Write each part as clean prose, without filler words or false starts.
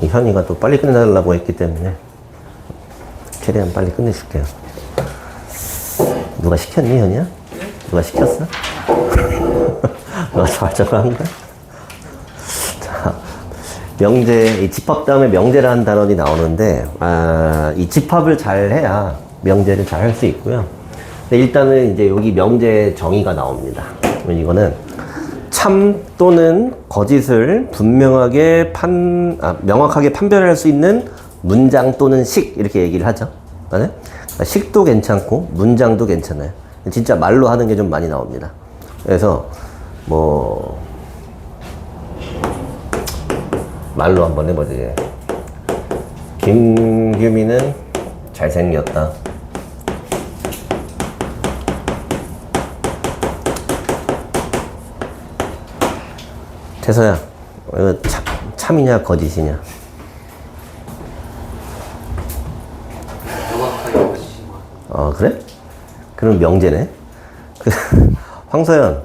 이 현이가 또 빨리 끝내달라고 했기 때문에 최대한 빨리 끝내줄게요. 누가 시켰니, 현이야? 누가 시켰어? 너가 저거 한 거야? 자, 명제, 이 집합 다음에 명제라는 단원이 나오는데, 이 집합을 잘 해야 명제를 잘 할 수 있고요. 근데 일단은 이제 여기 명제 정의가 나옵니다. 이거는 참 또는 거짓을 분명하게 명확하게 판별할 수 있는 문장 또는 식, 이렇게 얘기를 하죠. 맞아요? 식도 괜찮고 문장도 괜찮아요. 진짜 말로 하는 게 좀 많이 나옵니다. 그래서 말로 한번 해보지. 김규민은 잘생겼다. 태서야, 이거 참이냐 거짓이냐? 명확하게 거짓인 거. 그래? 그럼 명제네. 황서연,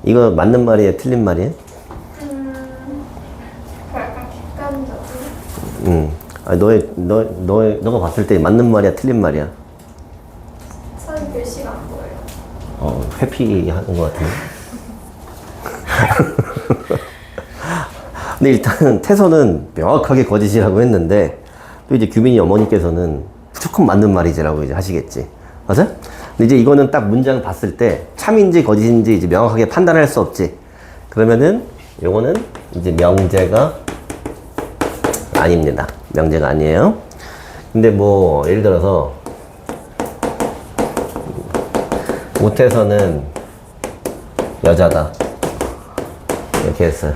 이거 맞는 말이야, 틀린 말이야? 약간 객관적으로. 너가 봤을 때 맞는 말이야, 틀린 말이야? 선 글씨가 안 보여요. 회피하는 것 같은데. 근데 일단은 태서는 명확하게 거짓이라고 했는데, 또 이제 규민이 어머니께서는 무조건 맞는 말이지라고 이제 하시겠지. 맞아? 근데 이제 이거는 딱 문장 봤을 때 참인지 거짓인지 이제 명확하게 판단할 수 없지. 그러면은 요거는 이제 명제가 아닙니다. 명제가 아니에요. 근데 예를 들어서 못해서는 여자다. 이렇게 했어요.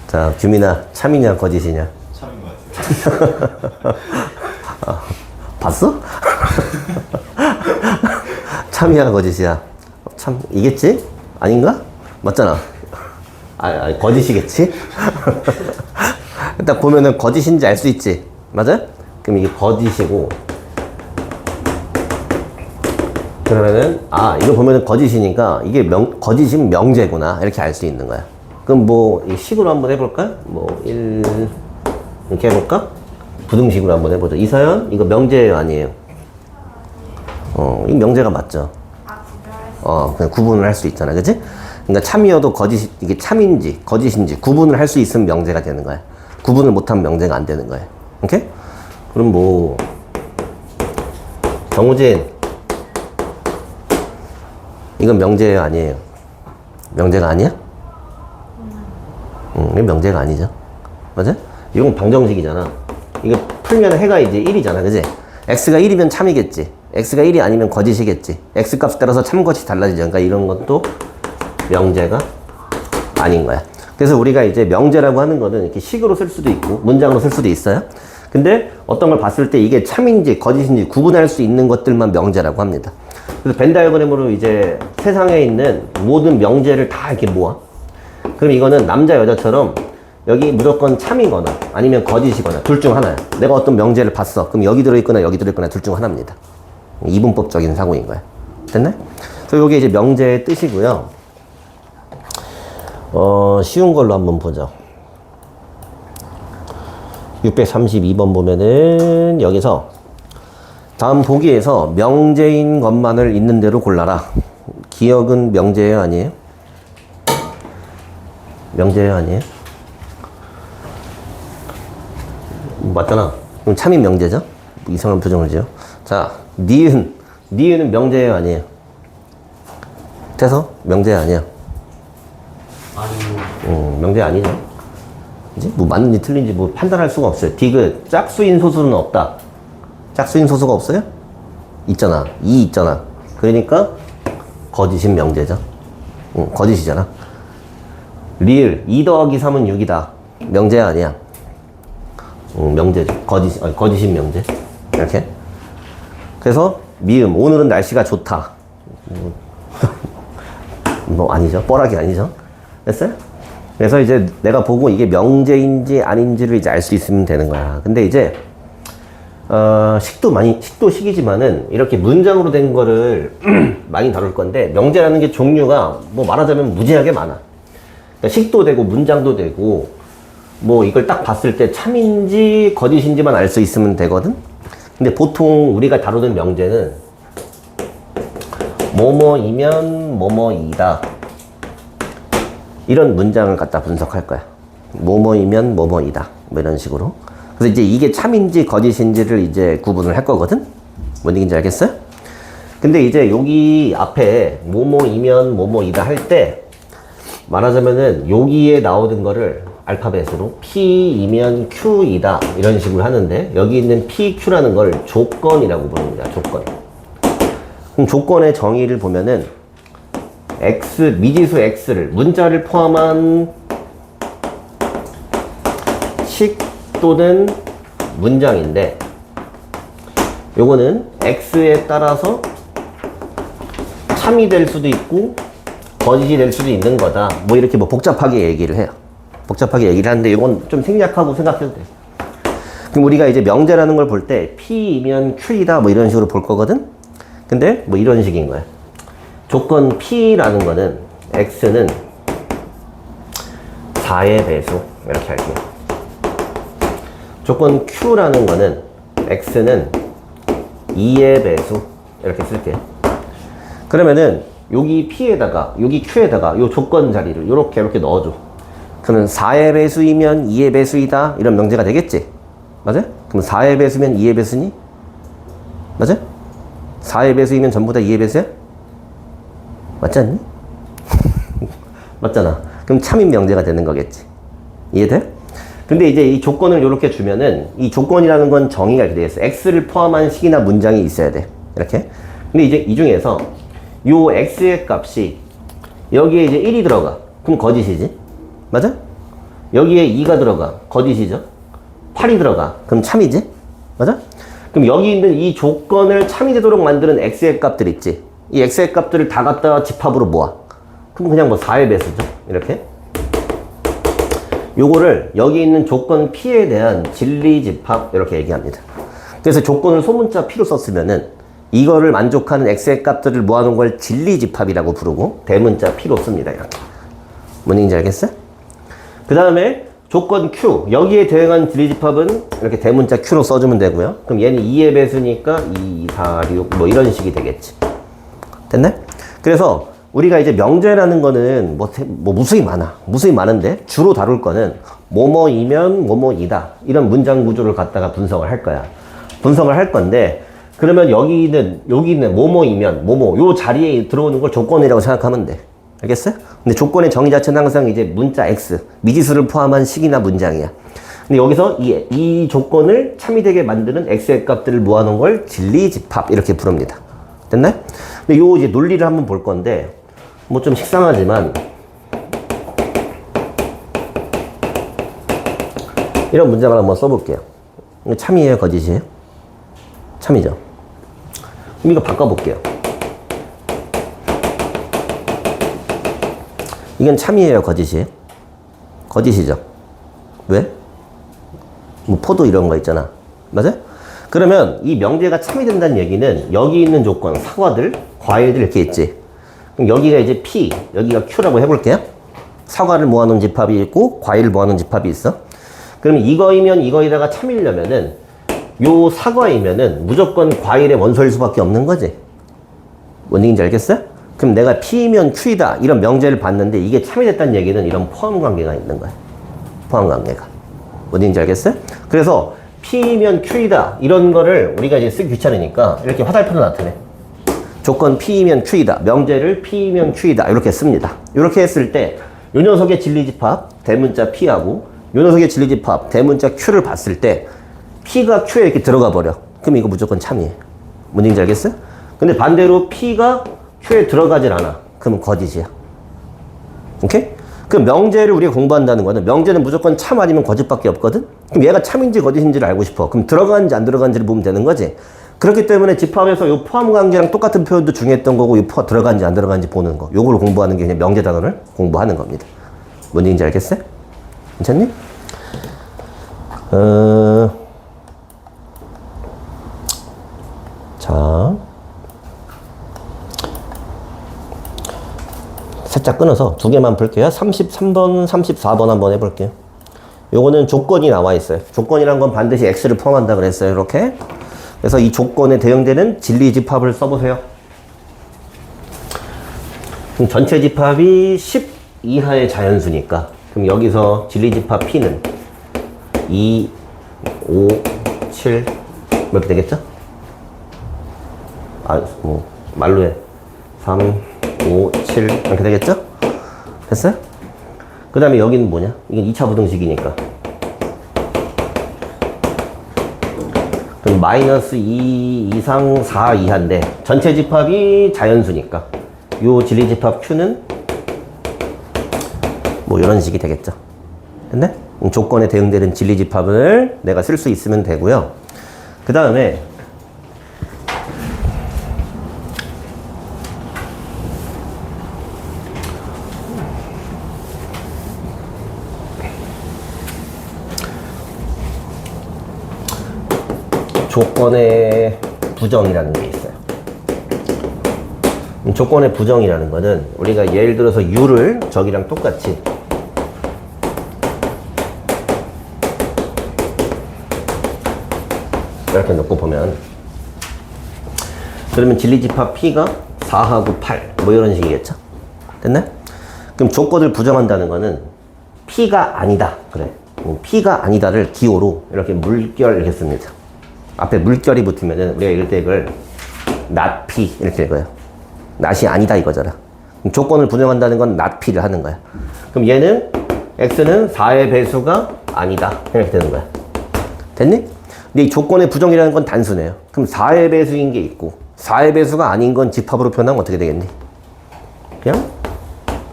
자, 규민아, 참이냐, 거짓이냐? 참인 것 같아요. 봤어? 참이야, 거짓이야? 참, 이겠지? 아닌가? 맞잖아. 거짓이겠지? 딱 보면은 거짓인지 알 수 있지? 맞아? 그럼 이게 거짓이고, 그러면은, 이거 보면은 거짓이니까 이게 거짓인 명제구나. 이렇게 알 수 있는 거야. 그럼 이 식으로 한번 해볼까? 이렇게 해볼까? 부등식으로 한번 해보자. 이서연, 이거 명제예요, 아니에요? 이거 명제가 맞죠? 그냥 구분을 할 수 있잖아, 그치? 그러니까 참이어도 이게 참인지, 거짓인지 구분을 할 수 있으면 명제가 되는 거야. 구분을 못하면 명제가 안 되는 거야. 오케이? 그럼 정우진, 이건 명제예요, 아니에요? 명제가 아니야? 이게 명제가 아니죠. 맞아? 이건 방정식이잖아. 이거 풀면 해가 이제 1이잖아, 그지? x가 1이면 참이겠지. x가 1이 아니면 거짓이겠지. x 값에 따라서 참, 거짓이 달라지죠. 그러니까 이런 것도 명제가 아닌 거야. 그래서 우리가 이제 명제라고 하는 거는 이렇게 식으로 쓸 수도 있고 문장으로 쓸 수도 있어요. 근데 어떤 걸 봤을 때 이게 참인지 거짓인지 구분할 수 있는 것들만 명제라고 합니다. 그래서 벤 다이어그램으로 이제 세상에 있는 모든 명제를 다 이렇게 모아. 그럼 이거는 남자 여자처럼 여기 무조건 참이거나 아니면 거짓이거나 둘 중 하나야. 내가 어떤 명제를 봤어. 그럼 여기 들어있거나 여기 들어있거나 둘 중 하나입니다. 이분법적인 사고인 거야. 됐네? 그래서 이게 이제 명제의 뜻이고요. 쉬운 걸로 한번 보죠. 632번 보면은 여기서 다음 보기에서 명제인 것만을 있는 대로 골라라. 기억은 명제예요, 아니에요? 명제예요, 아니에요? 맞잖아. 그럼 참인 명제죠? 이상한 표정을 지어. 자, 니은은 명제예요, 아니에요? 돼서 명제 아니야. 아니요. 명제 아니죠. 이제 맞는지 틀린지 판단할 수가 없어요. 디귿, 짝수인 소수는 없다. 짝수인 소수가 없어요? 있잖아. 2 있잖아. 그러니까 거짓인 명제죠. 거짓이잖아. 리을, 2 더하기 3은 6이다. 명제 아니야. 명제죠. 거짓인 명제. 이렇게. 그래서 미음, 오늘은 날씨가 좋다. 아니죠. 뻘하기 아니죠. 됐어요? 그래서 이제 내가 보고 이게 명제인지 아닌지를 이제 알 수 있으면 되는 거야. 근데 이제 식도 식이지만은 이렇게 문장으로 된 거를 많이 다룰 건데, 명제라는 게 종류가 말하자면 무지하게 많아. 그러니까 식도 되고 문장도 되고 뭐 이걸 딱 봤을 때 참인지 거짓인지만 알 수 있으면 되거든. 근데 보통 우리가 다루는 명제는 뭐뭐이면 뭐뭐이다 이런 문장을 갖다 분석할 거야. 뭐뭐이면 뭐뭐이다 뭐 이런 식으로. 그래서 이제 이게 참인지 거짓인지를 이제 구분을 할 거거든. 뭔 얘기인지 알겠어요? 근데 이제 여기 앞에 뭐뭐이면 뭐뭐이다 할 때 말하자면은 여기에 나오는 거를 알파벳으로 P이면 Q이다 이런 식으로 하는데 여기 있는 PQ라는 걸 조건이라고 부릅니다. 조건. 그럼 조건의 정의를 보면은 X, 미지수 X를 문자를 포함한 식 또는 문장인데 요거는 X에 따라서 참이 될 수도 있고 거짓이 될 수도 있는 거다. 뭐 이렇게 뭐 복잡하게 얘기를 해요. 복잡하게 얘기를 하는데 이건 좀 생략하고 생각해도 돼. 그럼 우리가 이제 명제라는 걸 볼 때 P이면 Q이다 뭐 이런 식으로 볼 거거든. 근데 뭐 이런 식인 거야. 조건 P라는 거는 X는 4의 배수 이렇게 할게요. 조건 Q라는 거는 X는 2의 배수 이렇게 쓸게요. 그러면은 여기 P에다가 여기 Q에다가 요 조건 자리를 이렇게 넣어줘. 그러면 4의 배수이면 2의 배수이다 이런 명제가 되겠지? 맞아? 그럼 4의 배수면 2의 배수니? 맞아? 4의 배수이면 전부 다 2의 배수야? 맞지 않니? 맞잖아. 그럼 참인 명제가 되는 거겠지. 이해돼? 근데 이제 이 조건을 이렇게 주면은 이 조건이라는 건 정의가 이렇게 되겠어. X를 포함한 식이나 문장이 있어야 돼. 이렇게. 근데 이제 이 중에서 요 X의 값이 여기에 이제 1이 들어가. 그럼 거짓이지. 맞아? 여기에 2가 들어가. 거짓이죠. 8이 들어가. 그럼 참이지. 맞아? 그럼 여기 있는 이 조건을 참이 되도록 만드는 X의 값들 있지. 이 X의 값들을 다 갖다가 집합으로 모아. 그럼 그냥 뭐 4의 배수죠. 이렇게. 요거를 여기 있는 조건 P에 대한 진리집합 이렇게 얘기합니다. 그래서 조건을 소문자 P로 썼으면은 이거를 만족하는 X의 값들을 모아놓은 걸 진리집합이라고 부르고 대문자 P로 씁니다. 이렇게. 뭔 얘기인지 알겠어요? 그 다음에 조건 Q 여기에 대응한 진리집합은 이렇게 대문자 Q로 써주면 되고요. 그럼 얘는 2의 배수니까 2, 4, 6 뭐 이런 식이 되겠지. 됐네? 그래서 우리가 이제 명제라는 거는 뭐 무수히 많아. 무수히 많은데 주로 다룰 거는 뭐뭐이면 뭐뭐이다. 이런 문장 구조를 갖다가 분석을 할 거야. 분석을 할 건데 그러면 여기 있는 뭐뭐이면 뭐뭐 요 자리에 들어오는 걸 조건이라고 생각하면 돼. 알겠어요? 근데 조건의 정의 자체는 항상 이제 문자 X, 미지수를 포함한 식이나 문장이야. 근데 여기서 이 조건을 참이되게 만드는 X의 값들을 모아놓은 걸 진리집합 이렇게 부릅니다. 됐나요? 근데 요 이제 논리를 한번 볼 건데 뭐 좀 식상하지만 이런 문장을 한번 써볼게요. 이거 참이에요, 거짓이에요? 참이죠. 그럼 이거 바꿔볼게요. 이건 참이에요, 거짓이에요? 거짓이죠. 왜? 뭐 포도 이런 거 있잖아. 맞아요? 그러면 이 명제가 참이 된다는 얘기는 여기 있는 조건, 사과들, 과일들 이렇게 있지. 그럼 여기가 이제 P, 여기가 Q라고 해볼게요. 사과를 모아놓은 집합이 있고 과일을 모아놓은 집합이 있어. 그러면 이거이면 이거에다가 참이려면은 요 사과이면은 무조건 과일의 원소일 수밖에 없는 거지. 뭔 얘기인지 알겠어요? 그럼 내가 P이면 Q이다 이런 명제를 봤는데 이게 참이 됐다는 얘기는 이런 포함 관계가 있는 거야. 포함 관계가. 뭔 얘기인지 알겠어요? 그래서 P이면 Q이다 이런 거를 우리가 이제 쓰기 귀찮으니까 이렇게 화살표로 나타내. 조건 P이면 Q이다. 명제를 P이면 Q이다. 이렇게 씁니다. 이렇게 했을 때 요 녀석의 진리집합 대문자 P하고 요 녀석의 진리집합 대문자 Q를 봤을 때 P가 Q에 이렇게 들어가 버려. 그럼 이거 무조건 참이에요. 뭔 얘기인지 알겠어요? 근데 반대로 P가 Q에 들어가질 않아. 그러면 거짓이야. 오케이? 그 명제를 우리가 공부한다는 거는 명제는 무조건 참 아니면 거짓밖에 없거든? 그럼 얘가 참인지 거짓인지를 알고 싶어. 그럼 들어가는지 안 들어가는지를 보면 되는 거지. 그렇기 때문에 집합에서 요 포함 관계랑 똑같은 표현도 중요했던 거고 요 들어간지 안 들어간지 보는 거. 요걸 공부하는 게 그냥 명제 단원을 공부하는 겁니다. 뭔 얘기인지 알겠어요? 괜찮니? 자. 살짝 끊어서 두 개만 볼게요. 33번, 34번 한번 해볼게요. 요거는 조건이 나와 있어요. 조건이란 건 반드시 x를 포함한다 그랬어요. 이렇게. 그래서 이 조건에 대응되는 진리 집합을 써보세요. 그럼 전체 집합이 10 이하의 자연수니까 그럼 여기서 진리 집합 P는 2, 5, 7 이렇게 되겠죠? 아, 뭐 말로 해. 3, 5, 7 이렇게 되겠죠? 됐어요? 그 다음에 여기는 뭐냐? 이건 2차 부등식이니까. 그럼 마이너스 2 이상 4 이하인데 전체 집합이 자연수니까 요 진리 집합 Q는 뭐 이런 식이 되겠죠. 됐네? 조건에 대응되는 진리 집합을 내가 쓸 수 있으면 되고요. 그 다음에 조건의 부정이라는 게 있어요. 조건의 부정이라는 거는 우리가 예를 들어서 U를 저기랑 똑같이 이렇게 놓고 보면 그러면 진리집합 P가 4하고 8 뭐 이런 식이겠죠? 됐네? 그럼 조건을 부정한다는 거는 P가 아니다 그래. P가 아니다를 기호로 이렇게 물결 이렇게 씁니다. 앞에 물결이 붙으면은 우리가 읽을 때 이걸 not P 이렇게 읽어요. not이 아니다 이거잖아. 그럼 조건을 부정한다는 건 not P를 하는 거야. 그럼 얘는 x는 4의 배수가 아니다 이렇게 되는 거야. 됐니? 근데 이 조건의 부정이라는 건 단순해요. 그럼 4의 배수인 게 있고 4의 배수가 아닌 건 집합으로 표현하면 어떻게 되겠니? 그냥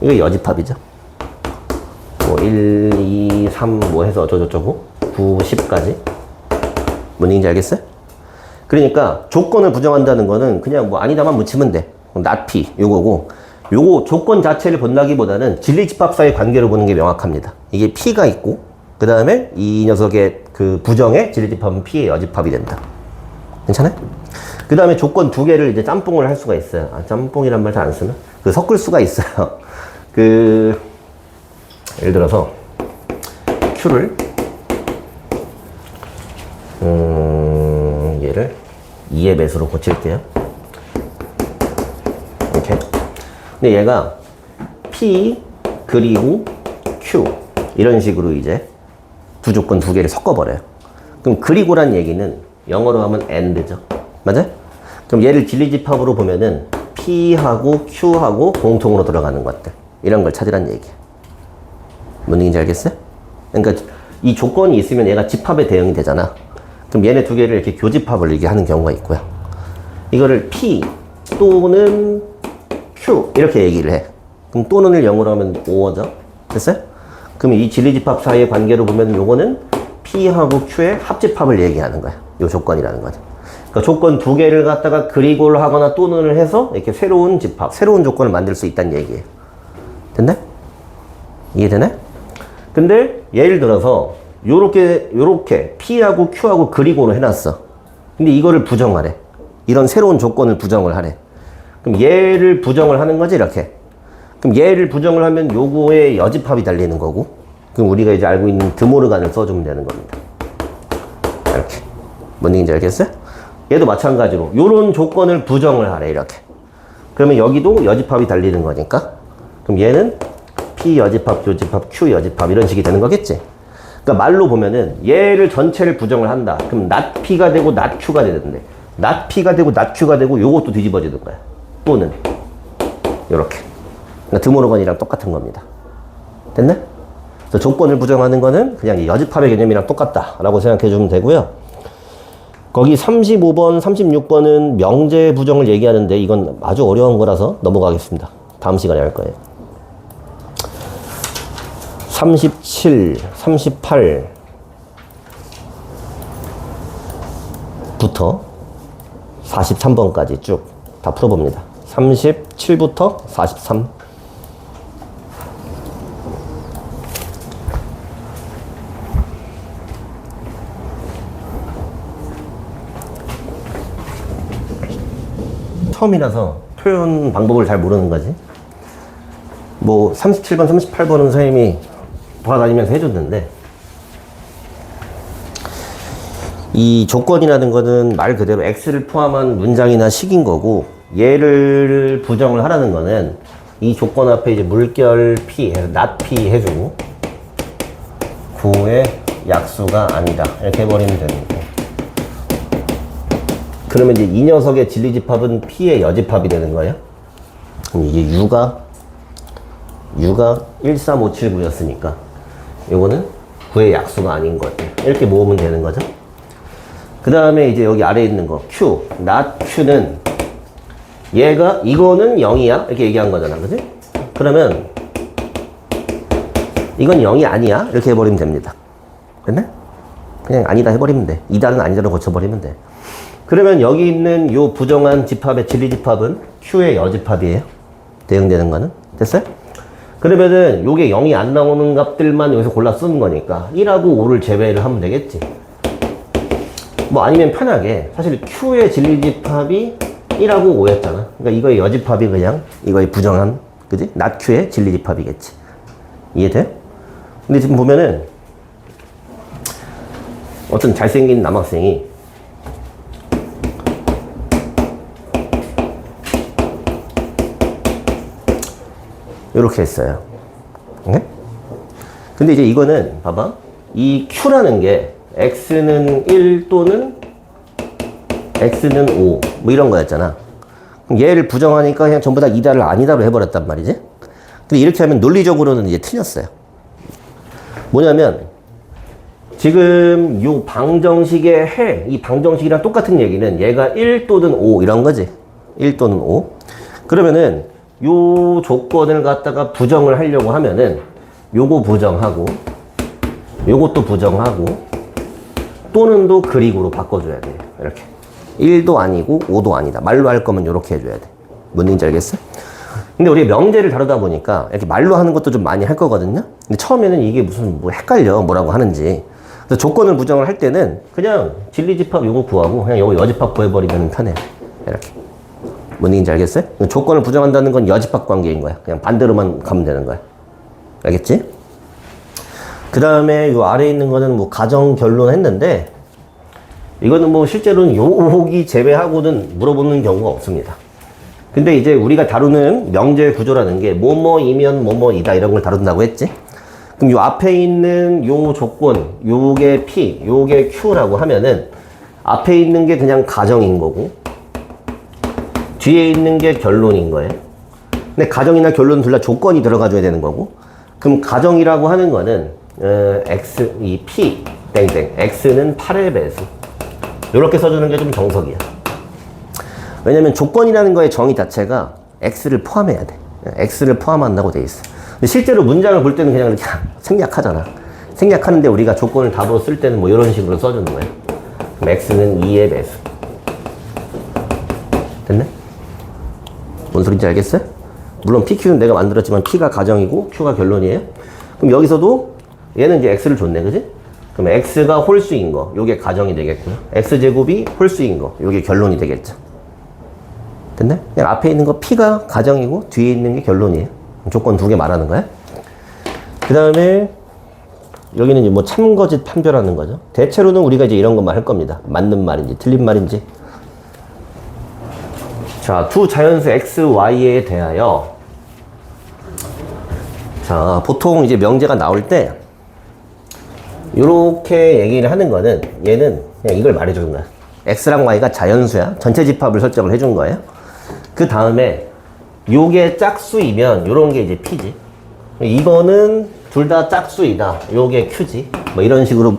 이거 여집합이죠. 뭐 1, 2, 3 뭐 해서 어쩌고저쩌고 9, 10까지 뭔 얘기인지 알겠어요? 그러니까 조건을 부정한다는 거는 그냥 뭐 아니다만 묻히면 돼. not P 요거고 요거 조건 자체를 본다기보다는 진리집합사의 관계로 보는 게 명확합니다. 이게 P가 있고 그 다음에 이 녀석의 그 부정의 진리집합은 P의 여집합이 된다. 괜찮아요? 그 다음에 조건 두 개를 이제 짬뽕을 할 수가 있어요. 아, 짬뽕이란 말 잘 안 쓰나? 그 섞을 수가 있어요. 예를 들어서 Q를 얘를 2의 배수로 고칠게요. 이렇게. 근데 얘가 P 그리고 Q 이런 식으로 이제 두 조건 두 개를 섞어버려요. 그럼 그리고란 얘기는 영어로 하면 and죠. 맞아요? 그럼 얘를 진리집합으로 보면은 P하고 Q하고 공통으로 들어가는 것들 이런 걸 찾으란 얘기야. 뭔 얘기인지 알겠어요? 그러니까 이 조건이 있으면 얘가 집합에 대응이 되잖아. 그럼 얘네 두 개를 이렇게 교집합을 이렇게 하는 경우가 있고요. 이거를 P 또는 Q 이렇게 얘기를 해. 그럼 또는을 영어로 하면 or죠. 됐어요? 그럼 이 진리집합 사이의 관계로 보면 요거는 P하고 Q의 합집합을 얘기하는 거야. 요 조건이라는 거죠. 그러니까 조건 두 개를 갖다가 그리고를 하거나 또는을 해서 이렇게 새로운 집합, 새로운 조건을 만들 수 있다는 얘기예요. 됐네? 이해되네? 근데 예를 들어서 요렇게 P하고 Q하고 그리고로 해놨어. 근데 이거를 부정하래. 이런 새로운 조건을 부정을 하래. 그럼 얘를 부정을 하는 거지 이렇게. 그럼 얘를 부정을 하면 요거에 여집합이 달리는 거고 그럼 우리가 이제 알고 있는 드모르간을 써주면 되는 겁니다. 이렇게. 뭔 얘기인지 알겠어요? 얘도 마찬가지로 요런 조건을 부정을 하래 이렇게. 그러면 여기도 여집합이 달리는 거니까 그럼 얘는 P 여집합, 교집합, Q 여집합 이런 식이 되는 거겠지? 그러니까 말로 보면은 얘를 전체를 부정을 한다. 그럼 not P가 되고 not Q가 되는데 not P가 되고 not Q가 되고 요것도 뒤집어지는 거야. 또는 요렇게. 그러니까 드모르건이랑 똑같은 겁니다. 됐네? 그래서 조건을 부정하는 거는 그냥 여집합의 개념이랑 똑같다라고 생각해 주면 되고요. 거기 35번, 36번은 명제 부정을 얘기하는데 이건 아주 어려운 거라서 넘어가겠습니다. 다음 시간에 할 거예요. 37, 38부터 43번까지 쭉 다 풀어봅니다. 37부터 43. 처음이라서 표현 방법을 잘 모르는 거지. 뭐 37번, 38번은 선생님이 돌아다니면서 해줬는데 이 조건이라는 거는 말 그대로 x를 포함한 문장이나 식인 거고, 얘를 부정을 하라는 거는 이 조건 앞에 이제 물결 p, not p 해주고 9의 약수가 아니다 이렇게 해버리면 되는 거. 그러면 이제 이 녀석의 진리집합은 p의 여집합이 되는 거예요. 그럼 이게 u가 13579였으니까 요거는 9의 약수가 아닌 것 이렇게 모으면 되는 거죠. 그 다음에 이제 여기 아래에 있는 거 q, not q는 얘가 이거는 0이야 이렇게 얘기한 거잖아, 그지? 그러면 이건 0이 아니야 이렇게 해버리면 됩니다. 됐네? 그냥 아니다 해버리면 돼. 이다는 아니다로 고쳐버리면 돼. 그러면 여기 있는 요 부정한 집합의 진리집합은 q의 여집합이에요. 대응되는 거는. 됐어요? 그러면은 요게 0이 안 나오는 값들만 여기서 골라 쓰는 거니까 1하고 5를 제외를 하면 되겠지. 뭐 아니면 편하게 사실 q의 진리집합이 1하고 5였잖아. 그러니까 이거의 여집합이 그냥 이거의 부정한, 그지? not q의 진리집합이겠지. 이해돼? 근데 지금 보면은 어떤 잘생긴 남학생이 이렇게 했어요. 네? 근데 이제 이거는 봐봐. 이 q라는 게 x는 1 또는 x는 5 뭐 이런 거였잖아. 그럼 얘를 부정하니까 그냥 전부 다 이다를 아니다로 해버렸단 말이지. 근데 이렇게 하면 논리적으로는 이제 틀렸어요. 뭐냐면 지금 요 방정식의 해, 이 방정식이랑 똑같은 얘기는 얘가 1 또는 5 이런 거지. 1 또는 5. 그러면은 요 조건을 갖다가 부정을 하려고 하면은 요거 부정하고 요것도 부정하고 또는도 그릭으로 바꿔줘야 돼요. 이렇게 1도 아니고 5도 아니다. 말로 할 거면 이렇게 해줘야 돼. 뭔 얘기인지 알겠어? 근데 우리 명제를 다루다 보니까 이렇게 말로 하는 것도 좀 많이 할 거거든요. 근데 처음에는 이게 무슨 뭐 헷갈려 뭐라고 하는지. 그래서 조건을 부정을 할 때는 그냥 진리집합 요거 구하고 그냥 요거 여집합 구해버리면 편해. 이렇게. 뭔 얘기인지 알겠어요? 조건을 부정한다는 건 여집합 관계인 거야. 그냥 반대로만 가면 되는 거야. 알겠지? 그 다음에 요 아래에 있는 거는 뭐 가정 결론 했는데 이거는 뭐 실제로는 요 의혹이 제외하고는 물어보는 경우가 없습니다. 근데 이제 우리가 다루는 명제 구조라는 게 뭐뭐이면 뭐뭐이다 이런 걸 다룬다고 했지? 그럼 요 앞에 있는 요 조건, 요게 P, 요게 Q라고 하면은 앞에 있는 게 그냥 가정인 거고 뒤에 있는 게 결론인 거예요. 근데 가정이나 결론 둘 다 조건이 들어가줘야 되는 거고 그럼 가정이라고 하는 거는 X, 이 P, 땡땡, X는 8의 배수 이렇게 써주는 게 좀 정석이야. 왜냐면 조건이라는 거의 정의 자체가 X를 포함해야 돼. X를 포함한다고 돼 있어. 근데 실제로 문장을 볼 때는 그냥 이렇게 생략하잖아. 생략하는데 우리가 조건을 답으로 쓸 때는 뭐 이런 식으로 써주는 거야. 그럼 X는 2의 배수. 됐네? 뭔 소린지 알겠어요? 물론 PQ는 내가 만들었지만 P가 가정이고 Q가 결론이에요. 그럼 여기서도 얘는 이제 X를 줬네, 그지? 그럼 X가 홀수인 거, 요게 가정이 되겠고요. X제곱이 홀수인 거, 요게 결론이 되겠죠. 됐네? 그냥 앞에 있는 거 P가 가정이고 뒤에 있는 게 결론이에요. 조건 두 개 말하는 거야. 그 다음에 여기는 이제 뭐 참거짓 판별하는 거죠. 대체로는 우리가 이제 이런 것만 할 겁니다. 맞는 말인지 틀린 말인지. 자, 두 자연수 x, y에 대하여 자, 보통 이제 명제가 나올 때 이렇게 얘기를 하는 거는 얘는 그냥 이걸 말해주는 거야. x랑 y가 자연수야. 전체 집합을 설정을 해준 거예요. 그 다음에 요게 짝수이면 요런 게 이제 p지. 이거는 둘 다 짝수이다. 요게 q지. 뭐 이런 식으로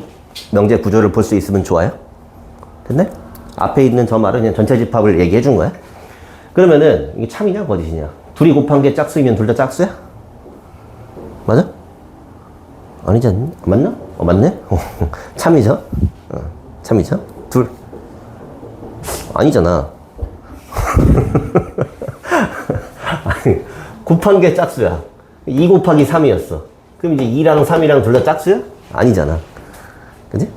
명제 구조를 볼 수 있으면 좋아요. 됐네? 앞에 있는 저 말은 그냥 전체 집합을 얘기해 준 거야. 그러면은 이게 참이냐 거짓이냐? 둘이 곱한 게 짝수이면 둘 다 짝수야? 맞아? 아니지 않니? 맞나? 맞네? 참이죠? 참이죠? 둘 아니잖아. 아니, 곱한 게 짝수야. 2 곱하기 3이었어. 그럼 이제 2랑 3이랑 둘 다 짝수야? 아니잖아. 그지?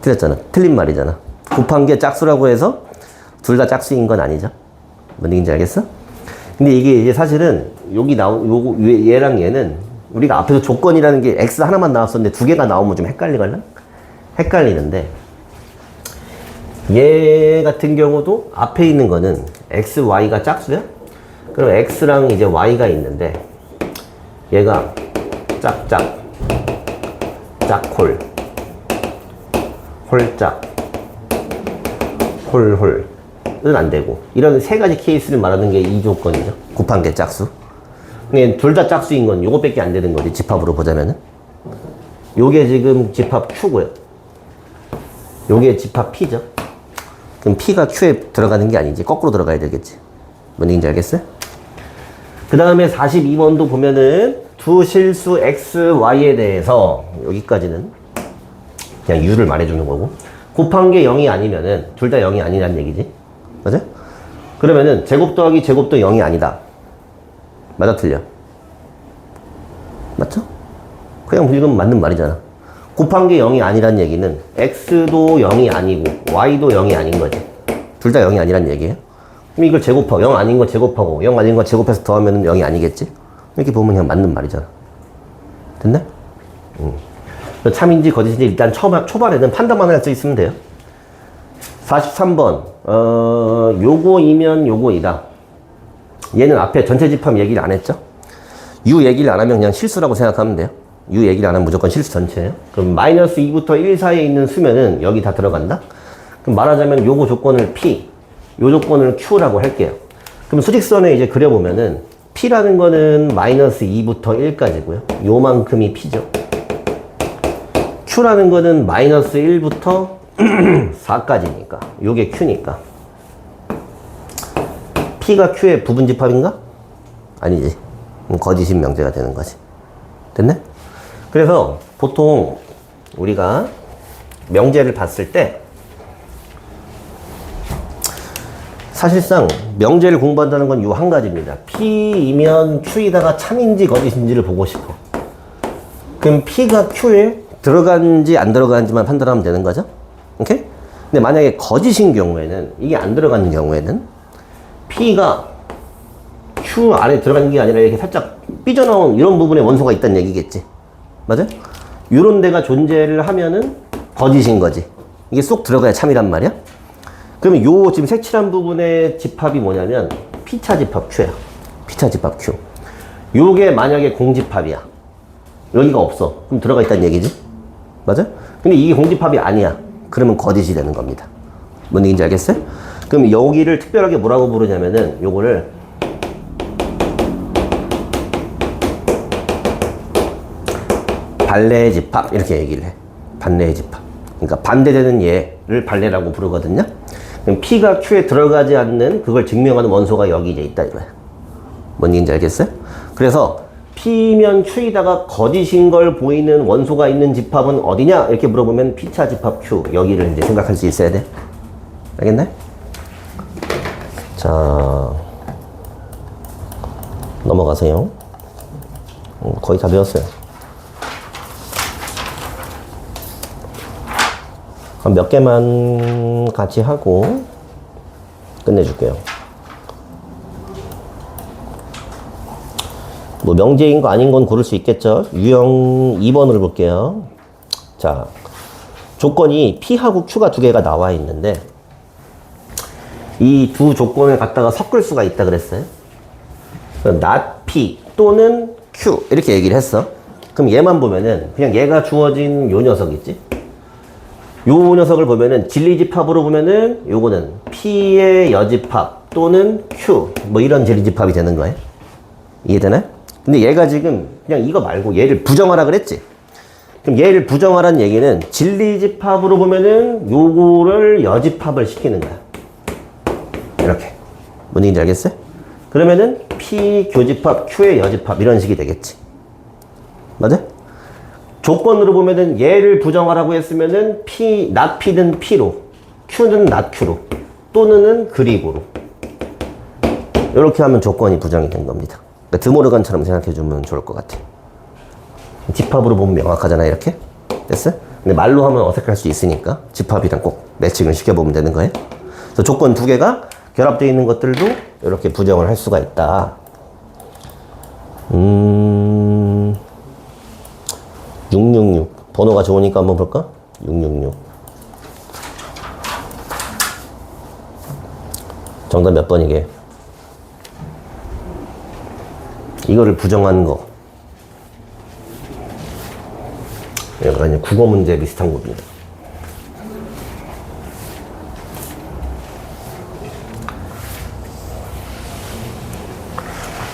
틀렸잖아. 틀린 말이잖아. 곱한 게 짝수라고 해서 둘 다 짝수인 건 아니죠. 뭔 얘기인지 알겠어? 근데 이게 이제 사실은 여기 얘랑 얘는 우리가 앞에서 조건이라는 게 X 하나만 나왔었는데 두 개가 나오면 좀 헷갈리는데 얘 같은 경우도 앞에 있는 거는 x, y가 짝수야? 그럼 x랑 이제 y가 있는데 얘가 짝짝, 짝홀, 홀짝, 홀홀은 안 되고, 이런 세 가지 케이스를 말하는 게 이 조건이죠. 곱한 게 짝수. 둘 다 짝수인 건 요거밖에 안 되는 거지, 집합으로 보자면은. 요게 지금 집합 Q고요. 요게 집합 P죠. 그럼 P가 Q에 들어가는 게 아니지. 거꾸로 들어가야 되겠지. 뭔 얘기인지 알겠어요? 그 다음에 42번도 보면은 두 실수 X, Y에 대해서 여기까지는 그냥 U를 말해주는 거고, 곱한 게 0이 아니면은 둘 다 0이 아니라는 얘기지. 맞아? 그러면은 제곱 더하기 제곱도 0이 아니다. 맞아, 틀려? 맞죠? 그냥 지금 맞는 말이잖아. 곱한 게 0이 아니란 얘기는 x도 0이 아니고 y도 0이 아닌 거지. 둘 다 0이 아니란 얘기예요. 그럼 이걸 제곱하고 0 아닌 거 제곱하고 0 아닌 거 제곱해서 더하면 0이 아니겠지? 이렇게 보면 그냥 맞는 말이잖아. 됐네? 참인지 거짓인지 일단 초반에는 판단만 할 수 있으면 돼요. 43번 요거이면 요거이다. 얘는 앞에 전체 집합 얘기를 안 했죠? U 얘기를 안 하면 그냥 실수라고 생각하면 돼요. U 얘기를 안 하면 무조건 실수 전체예요. 그럼 마이너스 2부터 1 사이에 있는 수면은 여기 다 들어간다? 그럼 말하자면 요거 조건을 P, 요 조건을 Q라고 할게요. 그럼 수직선에 이제 그려보면은 P라는 거는 마이너스 2부터 1까지고요. 요만큼이 P죠. Q라는 거는 마이너스 1부터 4까지니까. 요게 Q니까. P가 Q의 부분집합인가? 아니지. 거짓인 명제가 되는 거지. 됐네? 그래서 보통 우리가 명제를 봤을 때 사실상 명제를 공부한다는 건 요 한 가지입니다. P이면 Q이다가 참인지 거짓인지를 보고 싶어. 그럼 P가 Q에 들어간지 안 들어가는지만 판단하면 되는 거죠? 오케이? 근데 만약에 거짓인 경우에는, 이게 안 들어가는 경우에는 P가 Q 안에 들어가는 게 아니라 이렇게 살짝 삐져나온 이런 부분에 원소가 있다는 얘기겠지. 맞아? 이런 데가 존재를 하면은 거짓인 거지. 이게 쏙 들어가야 참이란 말이야. 그러면 요 지금 색칠한 부분의 집합이 뭐냐면 P차 집합 Q야. P차 집합 Q. 요게 만약에 공집합이야. 여기가 없어. 그럼 들어가 있다는 얘기지. 맞아? 근데 이게 공집합이 아니야. 그러면 거짓이 되는 겁니다. 뭔 얘기인지 알겠어요? 그럼 여기를 특별하게 뭐라고 부르냐면은 요거를 반례의 집합 이렇게 얘기를 해. 반례의 집합. 그러니까 반대되는 얘를 반례라고 부르거든요. 그럼 P가 Q에 들어가지 않는 그걸 증명하는 원소가 여기 이제 있다 이거야. 뭔 얘기인지 알겠어요? 그래서 P면 Q이다가 거짓인 걸 보이는 원소가 있는 집합은 어디냐? 이렇게 물어보면 P차 집합 Q. 여기를 이제 생각할 수 있어야 돼. 알겠네? 자, 넘어가세요. 거의 다 배웠어요. 한 몇 개만 같이 하고 끝내줄게요. 뭐 명제인 거 아닌 건 고를 수 있겠죠. 유형 2번을 볼게요. 자, 조건이 P하고 Q가 두 개가 나와 있는데 이 두 조건을 갖다가 섞을 수가 있다 그랬어요. not P 또는 Q 이렇게 얘기를 했어. 그럼 얘만 보면은 그냥 얘가 주어진 요 녀석 있지? 요 녀석을 보면은 진리집합으로 보면은 요거는 P의 여집합 또는 Q 뭐 이런 진리집합이 되는 거예요. 이해되나요? 근데 얘가 지금 그냥 이거 말고 얘를 부정하라 그랬지? 그럼 얘를 부정하라는 얘기는 진리집합으로 보면은 요거를 여집합을 시키는 거야. 이렇게. 뭔 얘기인지 알겠어요? 그러면은 P 교집합 Q의 여집합 이런 식이 되겠지. 맞아? 조건으로 보면은 얘를 부정하라고 했으면은 P, not P는 P로, Q는 not Q로, 또는 그리고로. 이렇게 하면 조건이 부정이 된 겁니다. 그러니까 드모르간처럼 생각해주면 좋을 것 같아. 집합으로 보면 명확하잖아, 이렇게. 됐어? 근데 말로 하면 어색할 수 있으니까 집합이랑 꼭 매칭을 시켜보면 되는 거예요. 그래서 조건 두 개가 결합되어 있는 것들도 이렇게 부정을 할 수가 있다. 666. 번호가 좋으니까 한번 볼까? 666. 정답 몇 번이게? 이거를 부정한 거. 약간 국어 문제 비슷한 겁니다.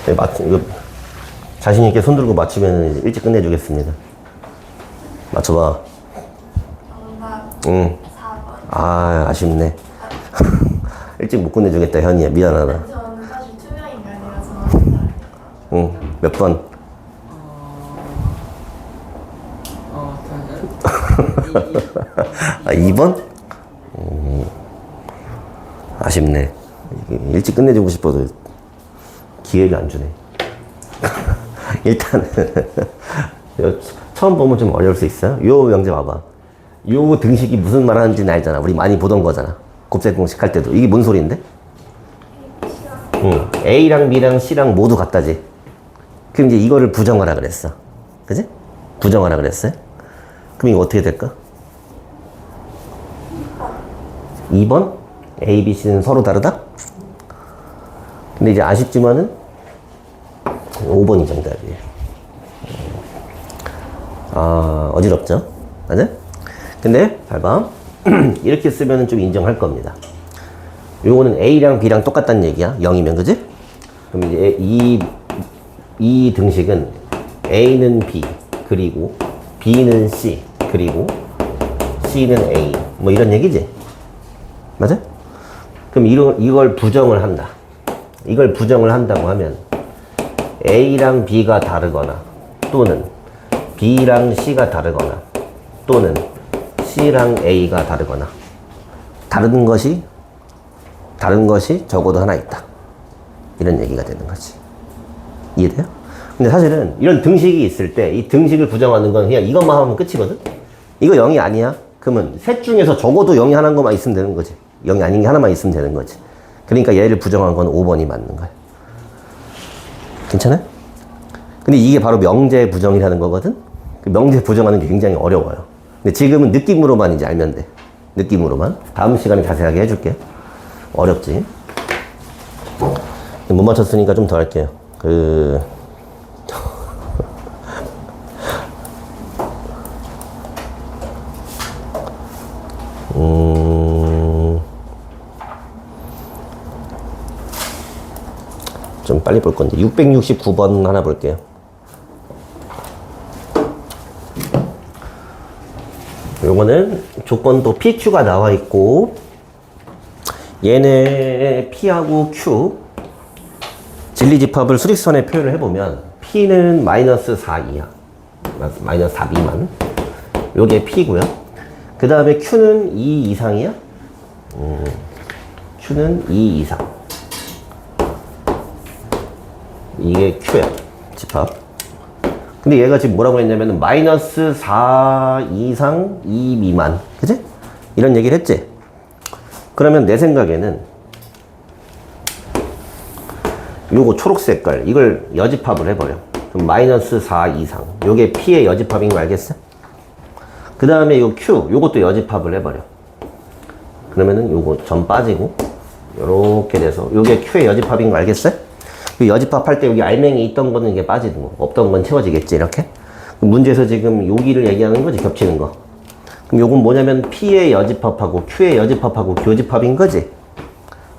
네, 이거 자신있게 손 들고 맞추면 일찍 끝내주겠습니다. 맞춰봐. 정답 응. 4번. 아, 아쉽네. 일찍 못 끝내주겠다, 현이야. 미안하다. 저는 사실 투명 인간이라서 잘. 응. 몇 번? 아, 2번? 아쉽네. 일찍 끝내주고 싶어도 기회를 안 주네. 일단은 처음 보면 좀 어려울 수 있어요. 요 명제 봐봐. 요 등식이 무슨 말 하는지는 알잖아. 우리 많이 보던 거잖아. 곱셈 공식 할 때도. 이게 뭔 소리인데? 응. A랑 B랑 C랑 모두 같다지. 그럼 이제 이거를 부정하라 그랬어. 그지? 부정하라 그랬어요. 그럼 이거 어떻게 될까? 2번? A, B, C는 서로 다르다? 근데 이제 아쉽지만은 5번이 정답이에요. 아, 어지럽죠? 맞아? 근데 잘 봐. 이렇게 쓰면은 좀 인정할 겁니다. 요거는 A랑 B랑 똑같다는 얘기야. 0이면, 그지? 그럼 이제 이 등식은 A는 B, 그리고 B는 C, 그리고 C는 A. 뭐 이런 얘기지? 맞아? 그럼 이걸 부정을 한다. 이걸 부정을 한다고 하면 A랑 B가 다르거나 또는 B랑 C가 다르거나 또는 C랑 A가 다르거나 다른 것이 적어도 하나 있다. 이런 얘기가 되는 거지. 이해돼요? 근데 사실은 이런 등식이 있을 때 이 등식을 부정하는 건 그냥 이것만 하면 끝이거든? 이거 0이 아니야? 그러면 셋 중에서 적어도 0이 하나만 있으면 되는 거지. 0이 아닌 게 하나만 있으면 되는 거지. 그러니까 얘를 부정한 건 5번이 맞는 거야. 괜찮아? 근데 이게 바로 명제 부정이라는 거거든? 그 명제 부정하는 게 굉장히 어려워요. 근데 지금은 느낌으로만 이제 알면 돼. 느낌으로만. 다음 시간에 자세하게 해줄게. 어렵지? 못 맞췄으니까 좀 더 할게요. 좀 빨리 볼 건데 669번 하나 볼게요. 요거는 조건도 PQ가 나와 있고 얘네 P하고 Q 진리집합을 수직선에 표현을 해보면 P는 마이너스 4 이하, 마이너스 4 미만. 요게 P고요. 그 다음에 Q는 2 이상이야? Q는 2 이상. 이게 Q야, 집합. 근데 얘가 지금 뭐라고 했냐면은 마이너스 4 이상 2 미만. 그치? 이런 얘기를 했지? 그러면 내 생각에는 요거 초록 색깔 이걸 여집합을 해버려. 그럼 마이너스 4 이상 요게 P의 여집합인 거 알겠어? 그 다음에 요 Q 요것도 여집합을 해버려. 그러면은 요거 점 빠지고 요렇게 돼서 요게 Q의 여집합인 거 알겠어요? 그 여집합 할 때 여기 알맹이 있던 거는 이게 빠지는 거, 없던 건 채워지겠지, 이렇게. 문제에서 지금 여기를 얘기하는 거지, 겹치는 거. 그럼 요건 뭐냐면 P의 여집합하고 Q의 여집합하고 교집합인 거지.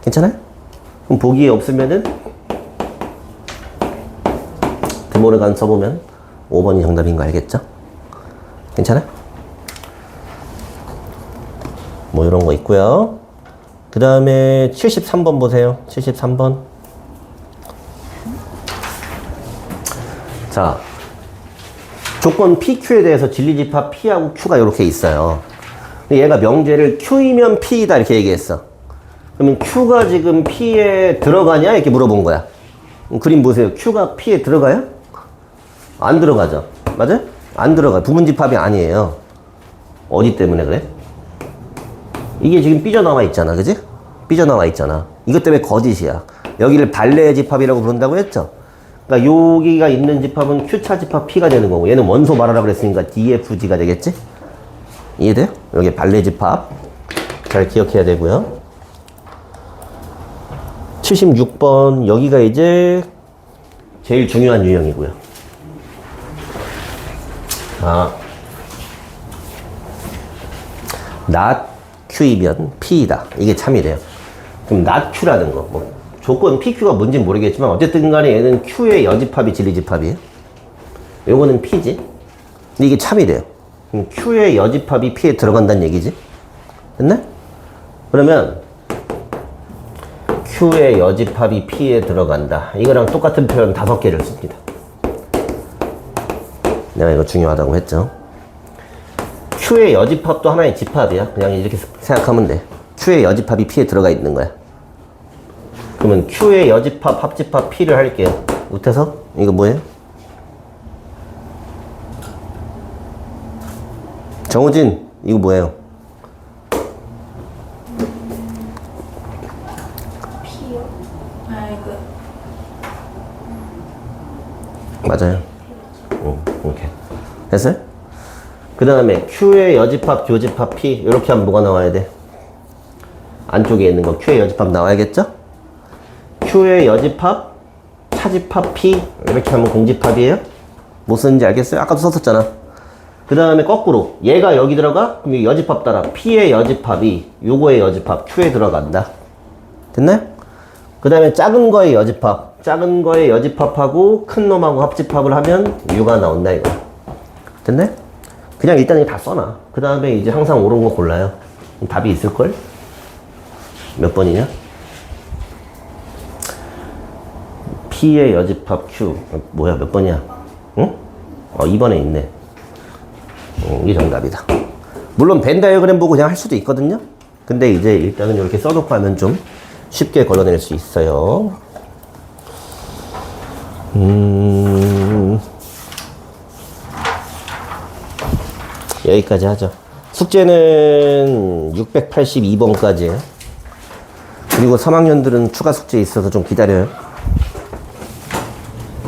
괜찮아요? 그럼 보기에 없으면은 드모르간 써보면 5번이 정답인 거 알겠죠? 괜찮아요? 뭐 이런 거 있고요. 그 다음에 73번 보세요. 73번. 자, 조건 PQ에 대해서 진리집합 P하고 Q가 이렇게 있어요. 근데 얘가 명제를 Q이면 P이다 이렇게 얘기했어. 그러면 Q가 지금 P에 들어가냐 이렇게 물어본 거야. 그림 보세요. Q가 P에 들어가요? 안 들어가죠. 맞아요? 안 들어가. 부분집합이 아니에요. 어디 때문에 그래? 이게 지금 삐져나와 있잖아. 그지? 삐져나와 있잖아. 이것 때문에 거짓이야. 여기를 발레 집합이라고 부른다고 했죠? 그러니까 여기가 있는 집합은 Q차 집합 P가 되는 거고 얘는 원소 말하라 그랬으니까 DFG가 되겠지? 이해돼요? 여기 발레 집합 잘 기억해야 되고요. 76번 여기가 이제 제일 중요한 유형이고요. not Q이면 P이다. 이게 참이래요. 그럼 not Q라는 거. 뭐 조건 PQ가 뭔지는 모르겠지만 어쨌든 간에 얘는 Q의 여집합이 진리집합이에요. 요거는 P지. 근데 이게 참이래요. 그럼 Q의 여집합이 P에 들어간다는 얘기지. 됐네? 그러면 Q의 여집합이 P에 들어간다. 이거랑 똑같은 표현 5개를 씁니다. 내가 이거 중요하다고 했죠. Q의 여집합도 하나의 집합이야. 그냥 이렇게 생각하면 돼. Q의 여집합이 P에 들어가 있는 거야. 그러면 Q의 여집합, 합집합 P를 할게요. 우태서 이거 뭐예요? 정우진, 이거 뭐예요? P요? 아, 이거. 맞아요. 오케이. 됐어요? 그 다음에 Q의 여집합, 교집합 P 이렇게 하면 뭐가 나와야 돼? 안쪽에 있는 거 Q의 여집합 나와야겠죠? Q의 여집합, 차집합 P 이렇게 하면 공집합이에요? 뭐 쓰는지 알겠어요? 아까도 썼었잖아. 그 다음에 거꾸로 얘가 여기 들어가? 그럼 이 여집합 따라 P의 여집합이 요거의 여집합 Q에 들어간다. 됐나요? 그 다음에 작은 거의 여집합, 작은 거의 여집합하고 큰 놈하고 합집합을 하면 U가 나온다 이거. 됐네? 그냥 일단 다 써놔. 그 다음에 이제 항상 옳은 거 골라요. 답이 있을걸? 몇 번이냐? P의 여집합 Q. 뭐야, 몇 번이야? 응? 2번에 있네. 이게 정답이다. 물론 벤 다이어그램 보고 그냥 할 수도 있거든요. 근데 이제 일단은 이렇게 써놓고 하면 좀 쉽게 걸러낼 수 있어요. 여기까지 하죠. 숙제는 682번까지예요. 그리고 3학년들은 추가 숙제 있어서 좀 기다려요.